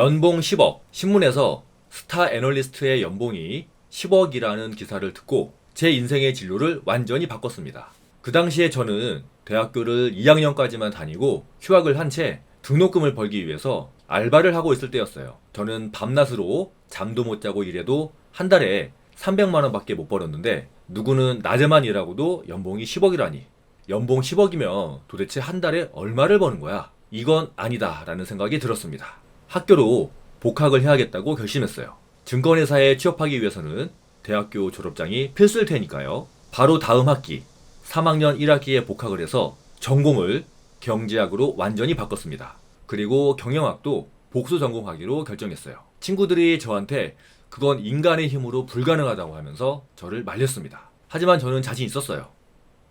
연봉 10억, 신문에서 스타 애널리스트의 연봉이 10억이라는 기사를 듣고 제 인생의 진로를 완전히 바꿨습니다. 그 당시에 저는 대학교를 2학년까지만 다니고 휴학을 한 채 등록금을 벌기 위해서 알바를 하고 있을 때였어요. 저는 밤낮으로 잠도 못 자고 일해도 한 달에 300만 원밖에 못 벌었는데 누구는 낮에만 일하고도 연봉이 10억이라니. 연봉 10억이면 도대체 한 달에 얼마를 버는 거야? 이건 아니다 라는 생각이 들었습니다. 학교로 복학을 해야겠다고 결심했어요. 증권회사에 취업하기 위해서는 대학교 졸업장이 필수일 테니까요. 바로 다음 학기 3학년 1학기에 복학을 해서 전공을 경제학으로 완전히 바꿨습니다. 그리고 경영학도 복수 전공하기로 결정했어요. 친구들이 저한테 그건 인간의 힘으로 불가능하다고 하면서 저를 말렸습니다. 하지만 저는 자신 있었어요.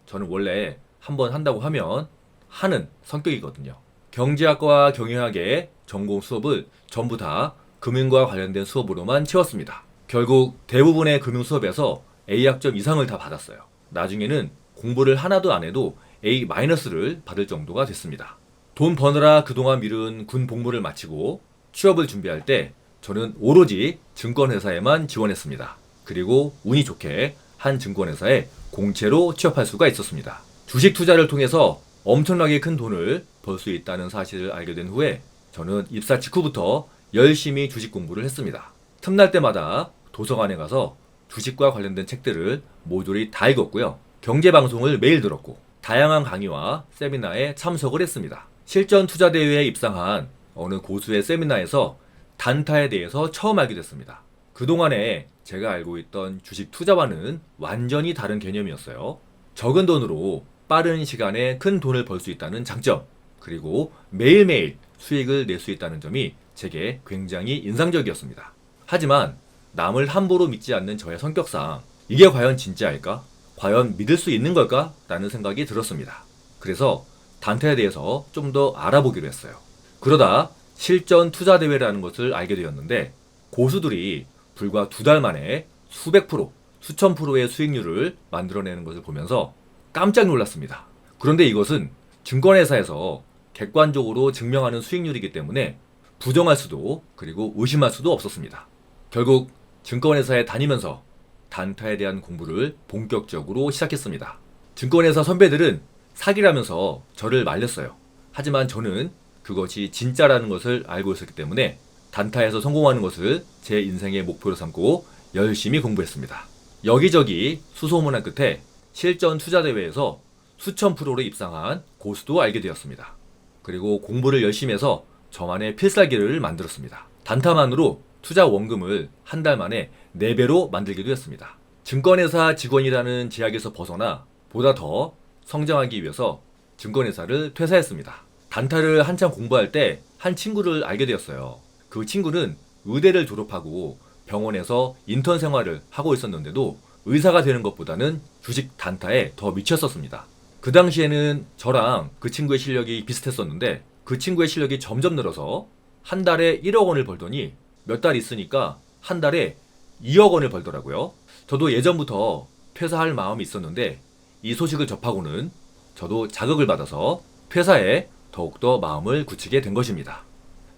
저는 원래 한번 한다고 하면 하는 성격이거든요. 경제학과 경영학의 전공 수업을 전부 다 금융과 관련된 수업으로만 채웠습니다. 결국 대부분의 금융 수업에서 A학점 이상을 다 받았어요. 나중에는 공부를 하나도 안 해도 A-를 받을 정도가 됐습니다. 돈 버느라 그동안 미룬 군 복무를 마치고 취업을 준비할 때 저는 오로지 증권회사에만 지원했습니다. 그리고 운이 좋게 한 증권회사에 공채로 취업할 수가 있었습니다. 주식 투자를 통해서 엄청나게 큰 돈을 벌 수 있다는 사실을 알게 된 후에 저는 입사 직후부터 열심히 주식 공부를 했습니다. 틈날 때마다 도서관에 가서 주식과 관련된 책들을 모조리 다 읽었고요. 경제방송을 매일 들었고 다양한 강의와 세미나에 참석을 했습니다. 실전 투자대회에 입상한 어느 고수의 세미나에서 단타에 대해서 처음 알게 됐습니다. 그동안에 제가 알고 있던 주식 투자와는 완전히 다른 개념이었어요. 적은 돈으로 빠른 시간에 큰 돈을 벌 수 있다는 장점, 그리고 매일매일 수익을 낼 수 있다는 점이 제게 굉장히 인상적이었습니다. 하지만 남을 함부로 믿지 않는 저의 성격상 이게 과연 진짜일까? 과연 믿을 수 있는 걸까? 라는 생각이 들었습니다. 그래서 단타에 대해서 좀 더 알아보기로 했어요. 그러다 실전 투자대회라는 것을 알게 되었는데 고수들이 불과 2달 만에 수백 프로, 수천 프로의 수익률을 만들어내는 것을 보면서 깜짝 놀랐습니다. 그런데 이것은 증권회사에서 객관적으로 증명하는 수익률이기 때문에 부정할 수도 그리고 의심할 수도 없었습니다. 결국 증권회사에 다니면서 단타에 대한 공부를 본격적으로 시작했습니다. 증권회사 선배들은 사기라면서 저를 말렸어요. 하지만 저는 그것이 진짜라는 것을 알고 있었기 때문에 단타에서 성공하는 것을 제 인생의 목표로 삼고 열심히 공부했습니다. 여기저기 수소문한 끝에 실전 투자대회에서 수천 프로로 입상한 고수도 알게 되었습니다. 그리고 공부를 열심히 해서 저만의 필살기를 만들었습니다. 단타만으로 투자 원금을 한 달 만에 4배로 만들기도 했습니다. 증권회사 직원이라는 제약에서 벗어나 보다 더 성장하기 위해서 증권회사를 퇴사했습니다. 단타를 한참 공부할 때 한 친구를 알게 되었어요. 그 친구는 의대를 졸업하고 병원에서 인턴 생활을 하고 있었는데도 의사가 되는 것보다는 주식 단타에 더 미쳤었습니다. 그 당시에는 저랑 그 친구의 실력이 비슷했었는데 그 친구의 실력이 점점 늘어서 한 달에 1억 원을 벌더니 몇 달 있으니까 한 달에 2억 원을 벌더라고요. 저도 예전부터 퇴사할 마음이 있었는데 이 소식을 접하고는 저도 자극을 받아서 퇴사에 더욱더 마음을 굳히게 된 것입니다.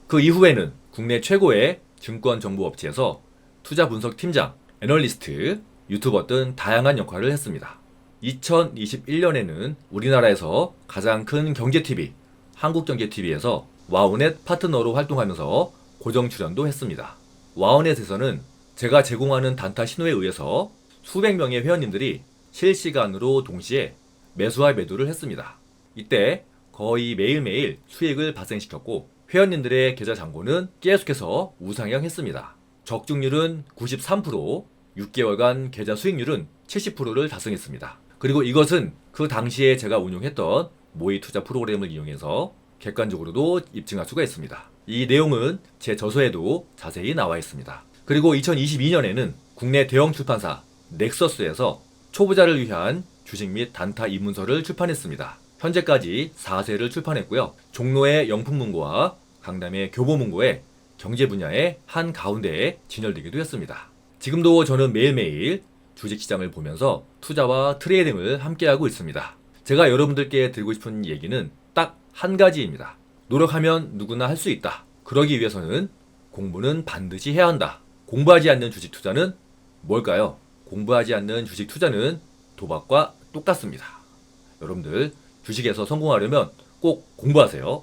그 이후에는 국내 최고의 증권 정보 업체에서 투자 분석 팀장, 애널리스트, 유튜버 등 다양한 역할을 했습니다. 2021년에는 우리나라에서 가장 큰 경제TV, 한국경제TV에서 와우넷 파트너로 활동하면서 고정 출연도 했습니다. 와우넷에서는 제가 제공하는 단타 신호에 의해서 수백 명의 회원님들이 실시간으로 동시에 매수와 매도를 했습니다. 이때 거의 매일매일 수익을 발생시켰고 회원님들의 계좌 잔고는 계속해서 우상향했습니다. 적중률은 93%, 6개월간 계좌 수익률은 70%를 달성했습니다. 그리고 이것은 그 당시에 제가 운용했던 모의 투자 프로그램을 이용해서 객관적으로도 입증할 수가 있습니다. 이 내용은 제 저서에도 자세히 나와 있습니다. 그리고 2022년에는 국내 대형 출판사 넥서스에서 초보자를 위한 주식 및 단타 입문서를 출판했습니다. 현재까지 4세를 출판했고요. 종로의 영풍문고와 강남의 교보문고에 경제 분야의 한 가운데에 진열되기도 했습니다. 지금도 저는 매일매일 주식시장을 보면서 투자와 트레이딩을 함께하고 있습니다. 제가 여러분들께 드리고 싶은 얘기는 딱 한 가지입니다. 노력하면 누구나 할 수 있다. 그러기 위해서는 공부는 반드시 해야 한다. 공부하지 않는 주식 투자는 뭘까요? 공부하지 않는 주식 투자는 도박과 똑같습니다. 여러분들 주식에서 성공하려면 꼭 공부하세요.